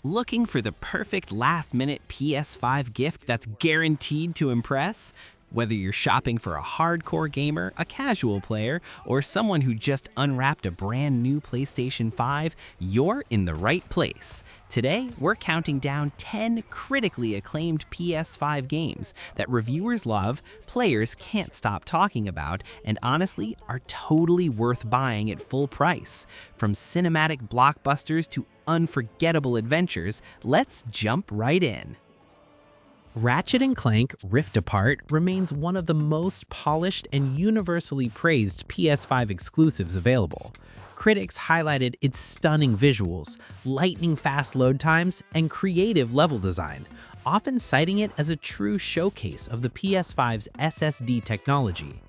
Looking for the perfect last-minute PS5 gift that's guaranteed to impress? Whether you're shopping for a hardcore gamer, a casual player, or someone who just unwrapped a brand new PlayStation 5, you're in the right place. Today, we're counting down 10 critically acclaimed PS5 games that reviewers love, players can't stop talking about, and honestly are totally worth buying at full price. From cinematic blockbusters to unforgettable adventures, let's jump right in. Ratchet and Clank Rift Apart remains one of the most polished and universally praised PS5 exclusives available. Critics highlighted its stunning visuals, lightning-fast load times, and creative level design, often citing it as a true showcase of the PS5's SSD technology.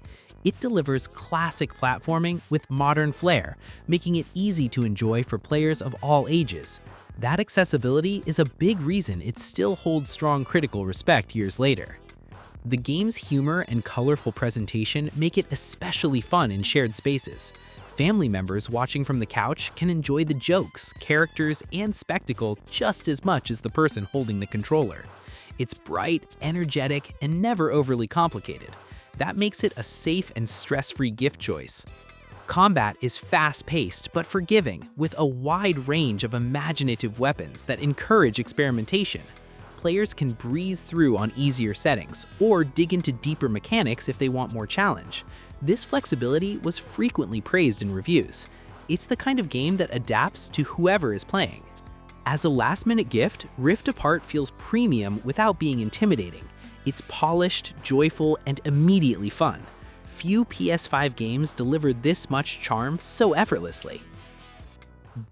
It delivers classic platforming with modern flair, making it easy to enjoy for players of all ages. That accessibility is a big reason it still holds strong critical respect years later. The game's humor and colorful presentation make it especially fun in shared spaces. Family members watching from the couch can enjoy the jokes, characters, and spectacle just as much as the person holding the controller. It's bright, energetic, and never overly complicated. That makes it a safe and stress-free gift choice. Combat is fast-paced but forgiving, with a wide range of imaginative weapons that encourage experimentation. Players can breeze through on easier settings, or dig into deeper mechanics if they want more challenge. This flexibility was frequently praised in reviews. It's the kind of game that adapts to whoever is playing. As a last-minute gift, Rift Apart feels premium without being intimidating. It's polished, joyful, and immediately fun. Few PS5 games deliver this much charm so effortlessly.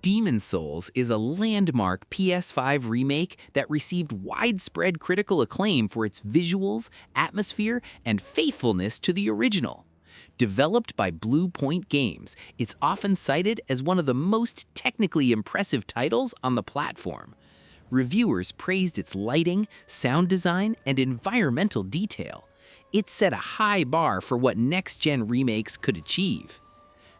Demon's Souls is a landmark PS5 remake that received widespread critical acclaim for its visuals, atmosphere, and faithfulness to the original. Developed by Blue Point Games, it's often cited as one of the most technically impressive titles on the platform. Reviewers praised its lighting, sound design, and environmental detail. It set a high bar for what next-gen remakes could achieve.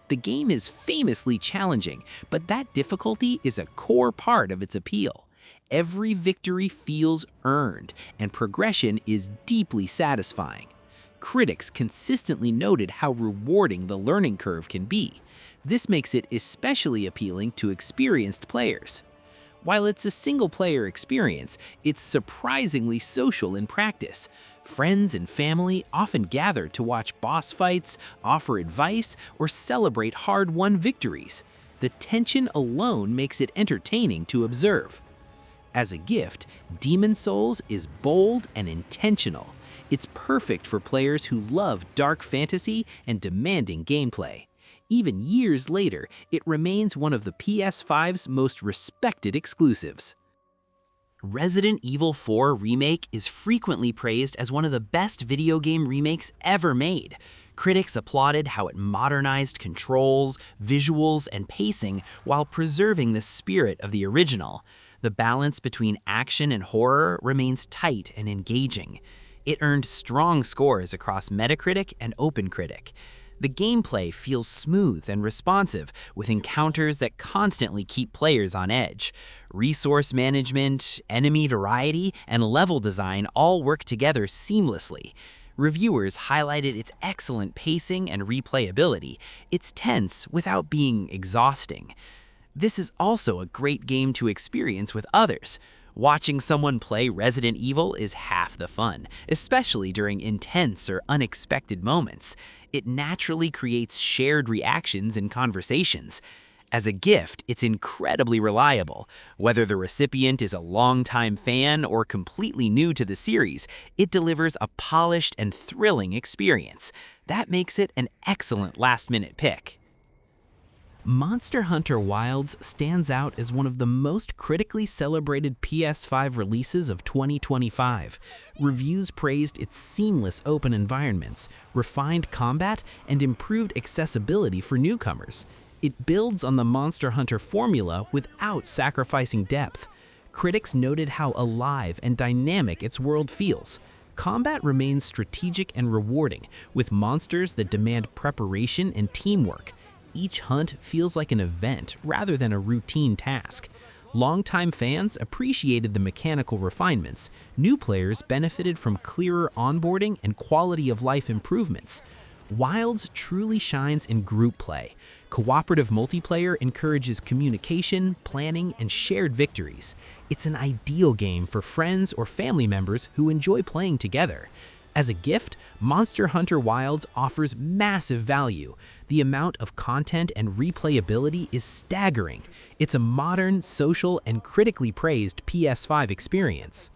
The game is famously challenging, but that difficulty is a core part of its appeal. Every victory feels earned, and progression is deeply satisfying. Critics consistently noted how rewarding the learning curve can be. This makes it especially appealing to experienced players. While it's a single-player experience, it's surprisingly social in practice. Friends and family often gather to watch boss fights, offer advice, or celebrate hard-won victories. The tension alone makes it entertaining to observe. As a gift, Demon's Souls is bold and intentional. It's perfect for players who love dark fantasy and demanding gameplay. Even years later, it remains one of the PS5's most respected exclusives. Resident Evil 4 Remake is frequently praised as one of the best video game remakes ever made. Critics applauded how it modernized controls, visuals, and pacing while preserving the spirit of the original. The balance between action and horror remains tight and engaging. It earned strong scores across Metacritic and OpenCritic. The gameplay feels smooth and responsive, with encounters that constantly keep players on edge. Resource management, enemy variety, and level design all work together seamlessly. Reviewers highlighted its excellent pacing and replayability. It's tense without being exhausting. This is also a great game to experience with others. Watching someone play Resident Evil is half the fun, especially during intense or unexpected moments. It naturally creates shared reactions and conversations. As a gift, it's incredibly reliable. Whether the recipient is a longtime fan or completely new to the series, it delivers a polished and thrilling experience. That makes it an excellent last-minute pick. Monster Hunter Wilds stands out as one of the most critically celebrated PS5 releases of 2025. Reviews praised its seamless open environments, refined combat, and improved accessibility for newcomers. It builds on the Monster Hunter formula without sacrificing depth. Critics noted how alive and dynamic its world feels. Combat remains strategic and rewarding, with monsters that demand preparation and teamwork. Each hunt feels like an event rather than a routine task. Longtime fans appreciated the mechanical refinements. New players benefited from clearer onboarding and quality of life improvements. Wilds truly shines in group play. Cooperative multiplayer encourages communication, planning, and shared victories. It's an ideal game for friends or family members who enjoy playing together. As a gift, Monster Hunter Wilds offers massive value. The amount of content and replayability is staggering. It's a modern, social, and critically praised PS5 experience.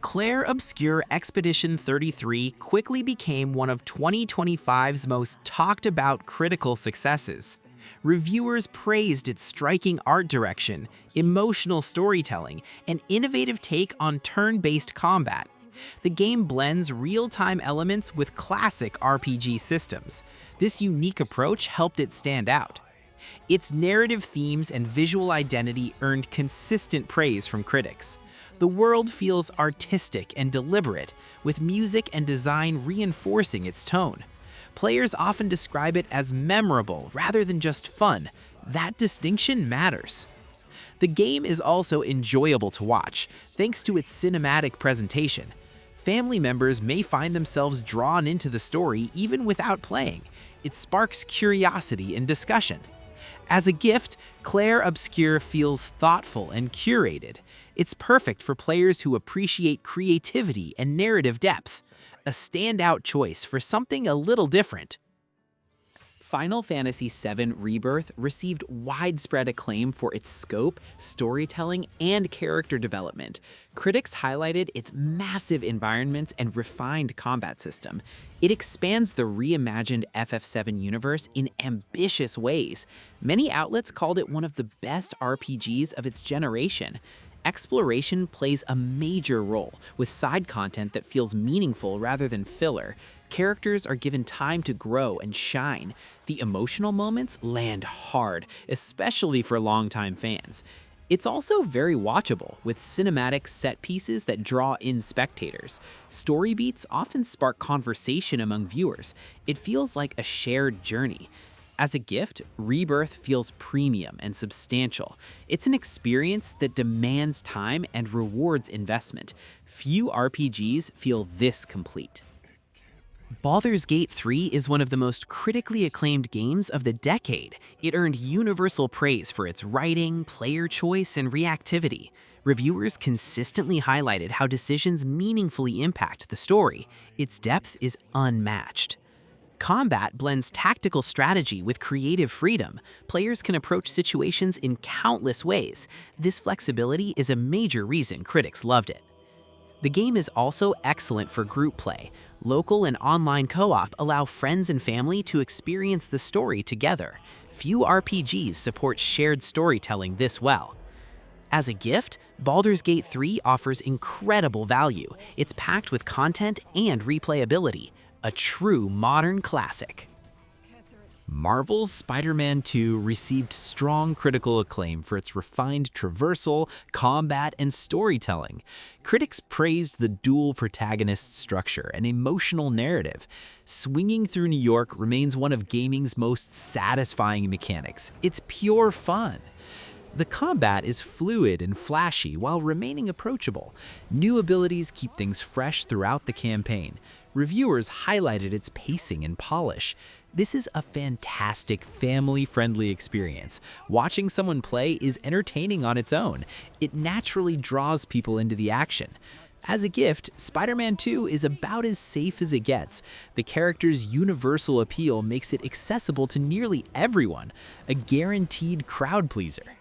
Clair Obscur Expedition 33 quickly became one of 2025's most talked-about critical successes. Reviewers praised its striking art direction, emotional storytelling, and innovative take on turn-based combat. The game blends real-time elements with classic RPG systems. This unique approach helped it stand out. Its narrative themes and visual identity earned consistent praise from critics. The world feels artistic and deliberate, with music and design reinforcing its tone. Players often describe it as memorable rather than just fun. That distinction matters. The game is also enjoyable to watch, thanks to its cinematic presentation. Family members may find themselves drawn into the story even without playing. It sparks curiosity and discussion. As a gift, Clair Obscur feels thoughtful and curated. It's perfect for players who appreciate creativity and narrative depth. A standout choice for something a little different. Final Fantasy VII Rebirth received widespread acclaim for its scope, storytelling, and character development. Critics highlighted its massive environments and refined combat system. It expands the reimagined FF7 universe in ambitious ways. Many outlets called it one of the best RPGs of its generation. Exploration plays a major role, with side content that feels meaningful rather than filler. Characters are given time to grow and shine. The emotional moments land hard, especially for longtime fans. It's also very watchable, with cinematic set pieces that draw in spectators. Story beats often spark conversation among viewers. It feels like a shared journey. As a gift, Rebirth feels premium and substantial. It's an experience that demands time and rewards investment. Few RPGs feel this complete. Baldur's Gate 3 is one of the most critically acclaimed games of the decade. It earned universal praise for its writing, player choice, and reactivity. Reviewers consistently highlighted how decisions meaningfully impact the story. Its depth is unmatched. Combat blends tactical strategy with creative freedom. Players can approach situations in countless ways. This flexibility is a major reason critics loved it. The game is also excellent for group play. Local and online co-op allow friends and family to experience the story together. Few RPGs support shared storytelling this well. As a gift, Baldur's Gate 3 offers incredible value. It's packed with content and replayability. A true modern classic. Marvel's Spider-Man 2 received strong critical acclaim for its refined traversal, combat, and storytelling. Critics praised the dual protagonist structure and emotional narrative. Swinging through New York remains one of gaming's most satisfying mechanics. It's pure fun. The combat is fluid and flashy while remaining approachable. New abilities keep things fresh throughout the campaign. Reviewers highlighted its pacing and polish. This is a fantastic family-friendly experience. Watching someone play is entertaining on its own. It naturally draws people into the action. As a gift, Spider-Man 2 is about as safe as it gets. The character's universal appeal makes it accessible to nearly everyone, a guaranteed crowd pleaser.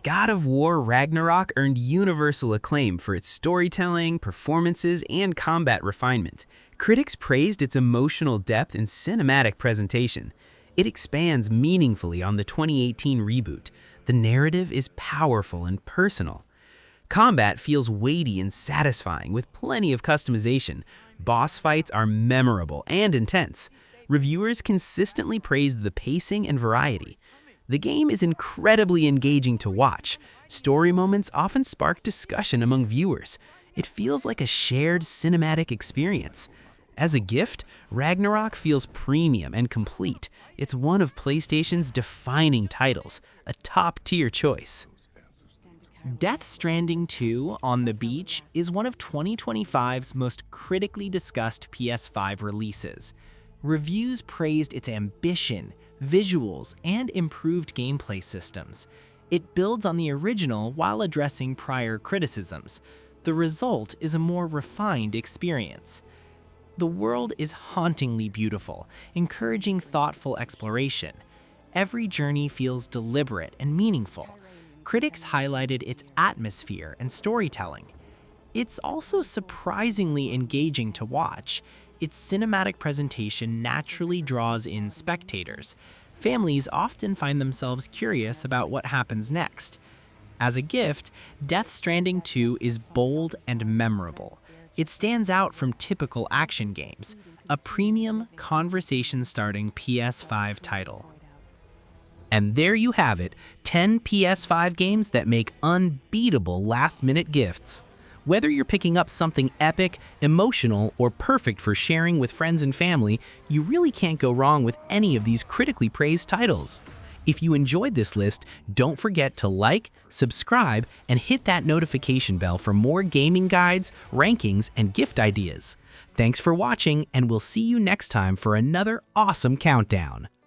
God of War Ragnarök earned universal acclaim for its storytelling, performances, and combat refinement. Critics praised its emotional depth and cinematic presentation. It expands meaningfully on the 2018 reboot. The narrative is powerful and personal. Combat feels weighty and satisfying with plenty of customization. Boss fights are memorable and intense. Reviewers consistently praised the pacing and variety. The game is incredibly engaging to watch. Story moments often spark discussion among viewers. It feels like a shared cinematic experience. As a gift, Ragnarök feels premium and complete. It's one of PlayStation's defining titles, a top-tier choice. Death Stranding 2 on the Beach is one of 2025's most critically discussed PS5 releases. Reviews praised its ambition, visuals, and improved gameplay systems. It builds on the original while addressing prior criticisms. The result is a more refined experience. The world is hauntingly beautiful, encouraging thoughtful exploration. Every journey feels deliberate and meaningful. Critics highlighted its atmosphere and storytelling. It's also surprisingly engaging to watch. Its cinematic presentation naturally draws in spectators. Families often find themselves curious about what happens next. As a gift, Death Stranding 2 is bold and memorable. It stands out from typical action games, a premium, conversation-starting PS5 title. And there you have it, 10 PS5 games that make unbeatable last-minute gifts. Whether you're picking up something epic, emotional, or perfect for sharing with friends and family, you really can't go wrong with any of these critically praised titles. If you enjoyed this list, don't forget to like, subscribe, and hit that notification bell for more gaming guides, rankings, and gift ideas. Thanks for watching, and we'll see you next time for another awesome countdown.